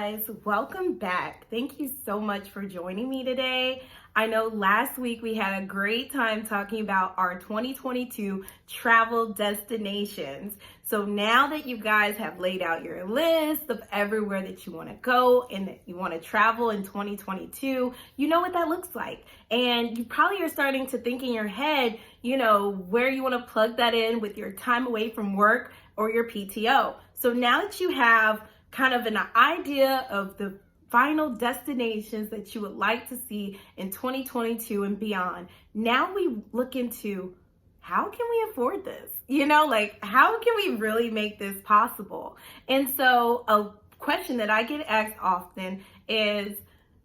guys, welcome back. Thank you so much for joining me today. I know last week we had a great time talking about our 2022 travel destinations. So now that you guys have laid out your list of everywhere that you want to go and that you want to travel in 2022, you know what that looks like. And you probably are starting to think in your head, where you want to plug that in with your time away from work or your PTO. So now that you have kind of an idea of the final destinations that you would like to see in 2022 and beyond, now we look into how can we afford this? How can we really make this possible? And so a question that I get asked often is,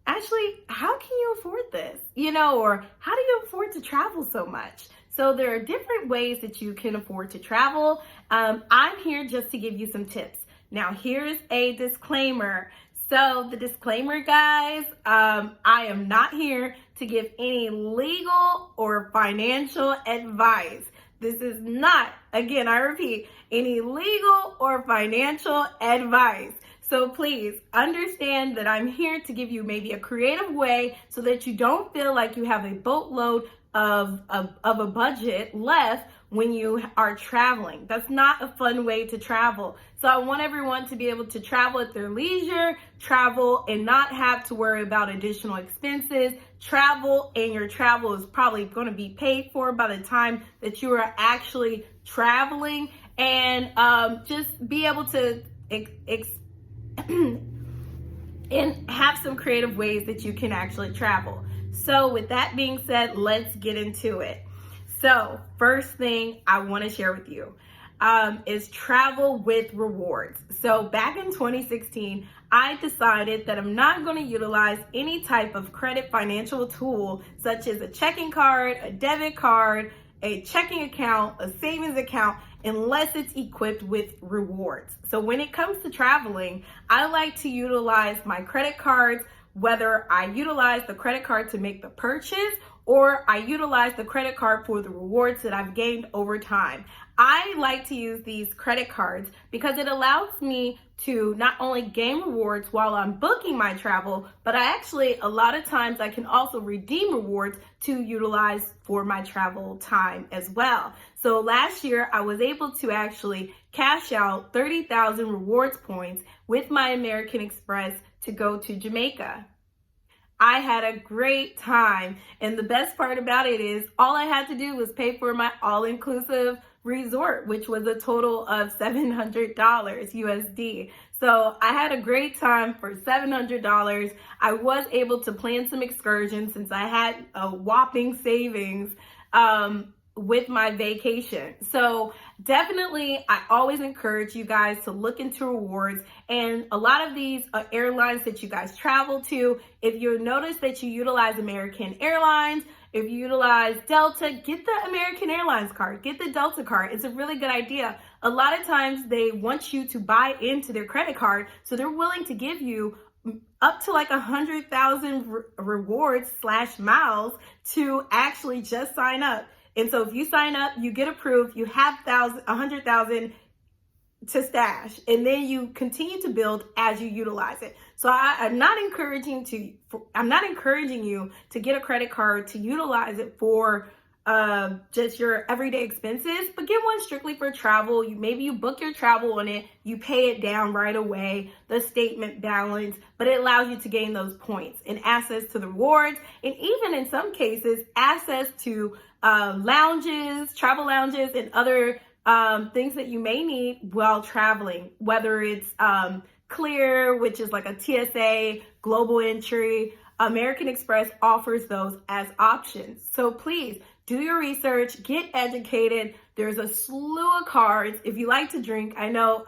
actually, how can you afford this? Or how do you afford to travel so much? So there are different ways that you can afford to travel. I'm here just to give you some tips. Now, here's a disclaimer. So the disclaimer, guys, I am not here to give any legal or financial advice. This is not, again, I repeat, any legal or financial advice. So please understand that I'm here to give you maybe a creative way so that you don't feel like you have a boatload of a budget left when you are traveling. That's not a fun way to travel. So I want everyone to be able to travel at their leisure, travel and not have to worry about additional expenses, travel, and your travel is probably going to be paid for by the time that you are actually traveling, and just be able to and have some creative ways that you can actually travel. So with that being said, let's get into it. So first thing I want to share with you is travel with rewards. So back in 2016, I decided that I'm not going to utilize any type of credit financial tool, such as a checking card, a debit card, a checking account, a savings account, unless it's equipped with rewards. So when it comes to traveling, I like to utilize my credit cards, whether I utilize the credit card to make the purchase or I utilize the credit card for the rewards that I've gained over time. I like to use these credit cards because it allows me to not only gain rewards while I'm booking my travel, but a lot of times I can also redeem rewards to utilize for my travel time as well. So last year I was able to actually cash out 30,000 rewards points with my American Express to go to Jamaica. I had a great time, and the best part about it is all I had to do was pay for my all-inclusive resort, which was a total of $700 USD. So I had a great time for $700. I was able to plan some excursions since I had a whopping savings with my vacation. So definitely, I always encourage you guys to look into rewards, and a lot of these airlines that you guys travel to, if you notice that you utilize American Airlines, if you utilize Delta, get the American Airlines card, get the Delta card. It's a really good idea. A lot of times they want you to buy into their credit card, so they're willing to give you up to like 100,000 rewards / miles to actually just sign up. And so if you sign up, you get approved, you have 100,000 to stash, and then you continue to build as you utilize it. So I'm not encouraging you to get a credit card to utilize it for just your everyday expenses, but get one strictly for travel. Maybe you book your travel on it, you pay it down right away, the statement balance, but it allows you to gain those points and access to the rewards, and even in some cases, access to lounges, travel lounges, and other things that you may need while traveling, whether it's Clear, which is like a TSA, global entry. American Express offers those as options. So please do your research, get educated. There's a slew of cards. If you like to drink, I know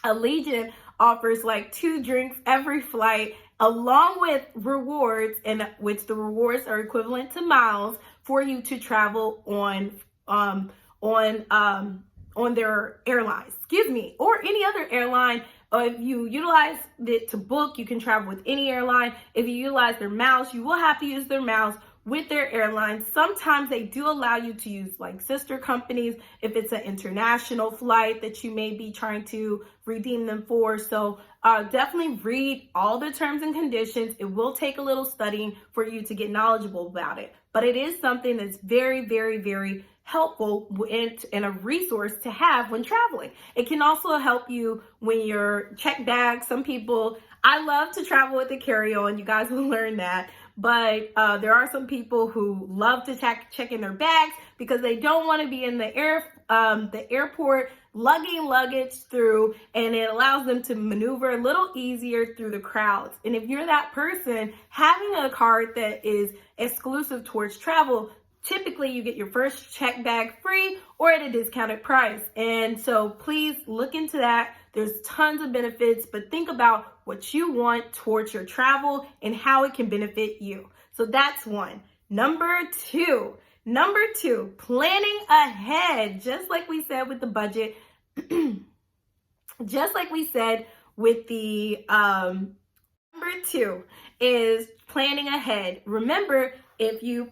Allegiant offers like 2 drinks every flight, along with rewards, and which the rewards are equivalent to miles for you to travel on their airlines, or any other airline. If you utilize it to book, you can travel with any airline. If you utilize their miles, you will have to use their miles with their airlines. Sometimes they do allow you to use like sister companies if it's an international flight that you may be trying to redeem them for. So definitely read all the terms and conditions. It will take a little studying for you to get knowledgeable about it, but it is something that's very, very, very helpful and a resource to have when traveling. It can also help you when you're check bags. Some people, I love to travel with a carry-on. You guys will learn that. But there are some people who love to check in their bags because they don't want to be in the airport lugging luggage through, and it allows them to maneuver a little easier through the crowds. And if you're that person, having a card that is exclusive towards travel, typically you get your first check bag free or at a discounted price. And so please look into that. There's tons of benefits, but think about what you want towards your travel and how it can benefit you. So that's one. Number two, planning ahead. Just like we said with the budget, just like we said with the, number two is planning ahead. Remember, if you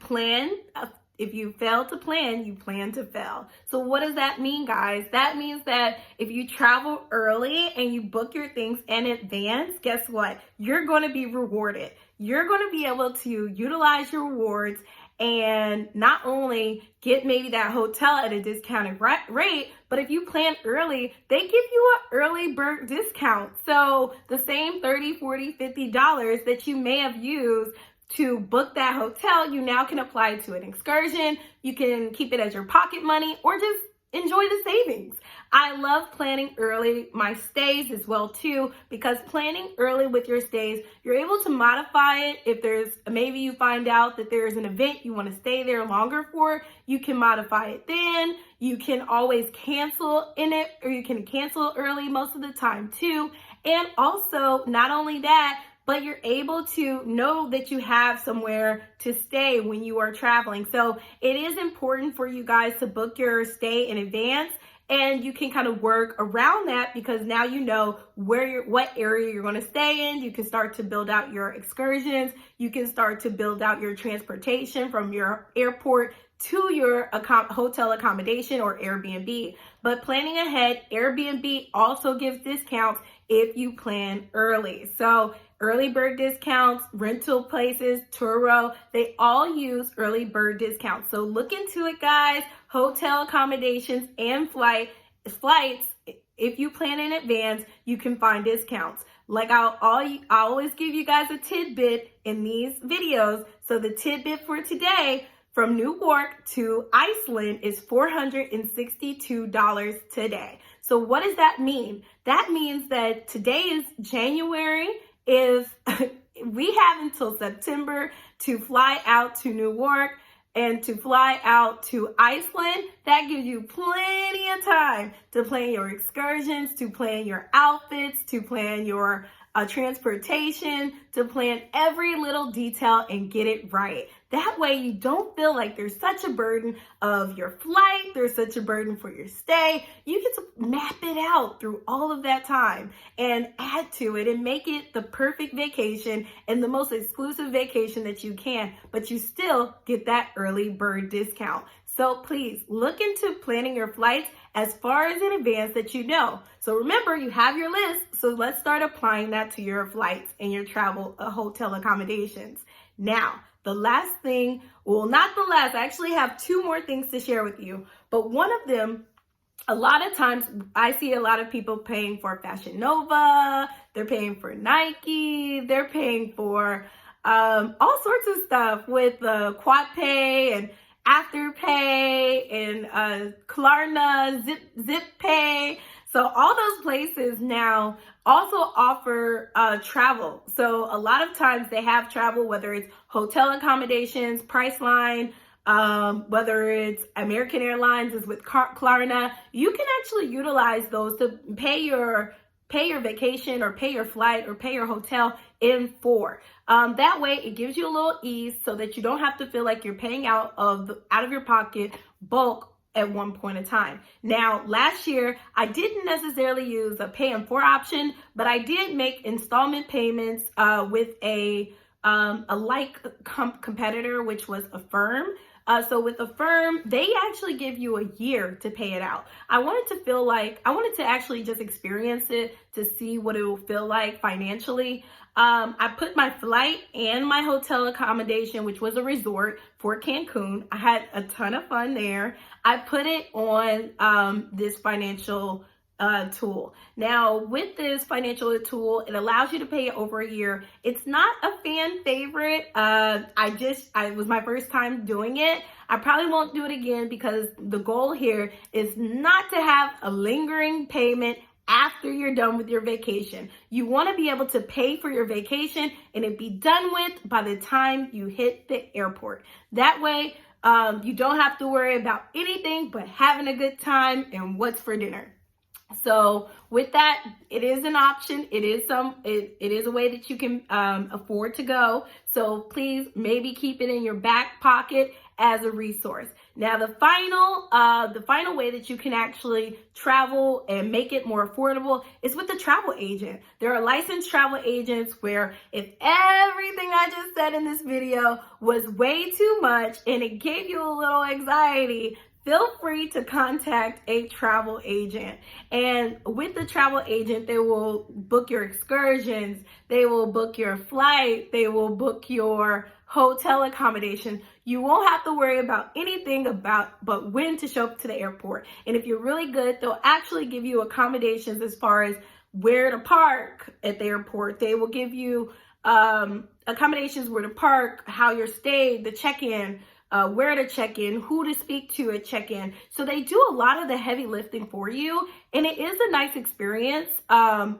fail to plan, you plan to fail. So what does that mean, guys? That means that if you travel early and you book your things in advance, guess what? You're going to be rewarded. You're going to be able to utilize your rewards and not only get maybe that hotel at a discounted rate, but if you plan early, they give you an early bird discount. So the same $30, $40, $50 that you may have used to book that hotel, you now can apply to an excursion. You can keep it as your pocket money or just enjoy the savings. I love planning early my stays as well too, because planning early with your stays, you're able to modify it. If there's, maybe you find out that there's an event you want to stay there longer for, you can modify it then. You can always cancel in it, or you can cancel early most of the time too. And also, not only that, but you're able to know that you have somewhere to stay when you are traveling. So it is important for you guys to book your stay in advance, and you can kind of work around that because now you know what area you're going to stay in. You can start to build out your excursions. You can start to build out your transportation from your airport to your hotel accommodation or Airbnb. But planning ahead, Airbnb also gives discounts if you plan early. So early bird discounts, rental places, Turo, they all use early bird discounts. So look into it, guys. Hotel accommodations and flights, if you plan in advance, you can find discounts. Like I always give you guys a tidbit in these videos. So the tidbit for today, from New York to Iceland is $462 today. So what does that mean? That means that today is January. If we have until September to fly out to New York and to fly out to Iceland, that gives you plenty of time to plan your excursions, to plan your outfits, to plan your transportation, to plan every little detail and get it right. That way you don't feel like there's such a burden of your flight, there's such a burden for your stay. You get to map it out through all of that time and add to it and make it the perfect vacation and the most exclusive vacation that you can, but you still get that early bird discount. So please look into planning your flights as far as in advance that you know. So remember, you have your list, so let's start applying that to your flights and your travel hotel accommodations. Now, the last thing, well, not the last, I actually have two more things to share with you, but one of them, a lot of times I see a lot of people paying for Fashion Nova, they're paying for Nike, they're paying for all sorts of stuff with Quad Pay and Afterpay and Klarna, Zip Pay. So all those places now also offer travel. So a lot of times they have travel, whether it's hotel accommodations, Priceline, whether it's American Airlines is with Klarna. You can actually utilize those to pay your vacation or pay your flight or pay your hotel in full. That way it gives you a little ease so that you don't have to feel like you're paying out of your pocket bulk at one point in time. Now, last year, I didn't necessarily use a pay in 4 option, but I did make installment payments with a a competitor, which was Affirm. So with Affirm, they actually give you a year to pay it out. I wanted to actually just experience it to see what it will feel like financially. I put my flight and my hotel accommodation, which was a resort for Cancun. I had a ton of fun there. I put it on this financial tool. Now, with this financial tool, it allows you to pay it over a year. It's not a fan favorite. It was my first time doing it. I probably won't do it again because the goal here is not to have a lingering payment after you're done with your vacation. You want to be able to pay for your vacation and it be done with by the time you hit the airport. That way, you don't have to worry about anything but having a good time and what's for dinner. So with that, it is an option. It is a way that you can afford to go. So please maybe keep it in your back pocket as a resource. Now, the final way that you can actually travel and make it more affordable is with the travel agent. There are licensed travel agents where if everything I just said in this video was way too much and it gave you a little anxiety, feel free to contact a travel agent. And with the travel agent, they will book your excursions, they will book your flight, they will book your hotel accommodation. You won't have to worry about anything but when to show up to the airport. And if you're really good, they'll actually give you accommodations as far as where to park at the airport. They will give you accommodations where to park, how you're stayed, the check-in, where to check in, who to speak to at check-in. So they do a lot of the heavy lifting for you. And it is a nice experience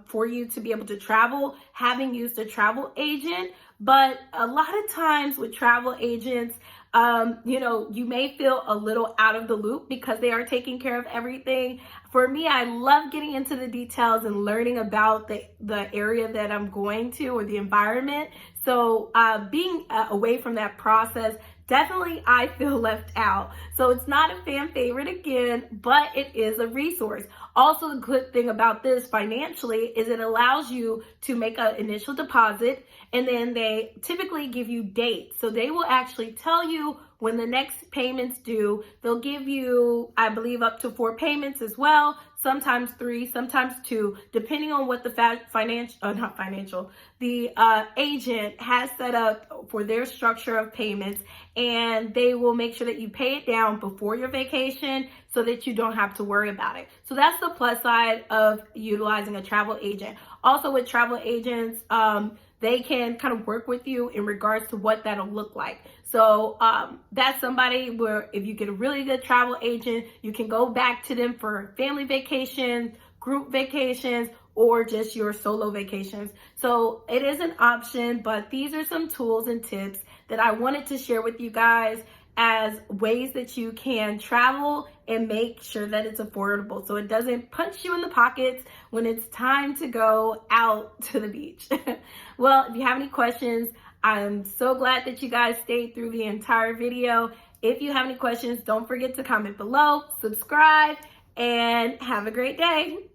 for you to be able to travel, having used a travel agent. But a lot of times with travel agents, you may feel a little out of the loop because they are taking care of everything. For me, I love getting into the details and learning about the area that I'm going to or the environment. So being away from that process, definitely I feel left out. So it's not a fan favorite again, but it is a resource. Also, the good thing about this financially is it allows you to make an initial deposit and then they typically give you dates. So they will actually tell you when the next payment's due. They'll give you, I believe, up to 4 payments as well, sometimes 3, sometimes 2, depending on what the agent has set up for their structure of payments. And they will make sure that you pay it down before your vacation so that you don't have to worry about it. So that's the plus side of utilizing a travel agent. Also with travel agents, they can kind of work with you in regards to what that'll look like. So that's somebody where if you get a really good travel agent, you can go back to them for family vacations, group vacations, or just your solo vacations. So it is an option, but these are some tools and tips that I wanted to share with you guys as ways that you can travel and make sure that it's affordable so it doesn't punch you in the pockets when it's time to go out to the beach. Well, if you have any questions, I'm so glad that you guys stayed through the entire video. If you have any questions, don't forget to comment below, subscribe, and have a great day.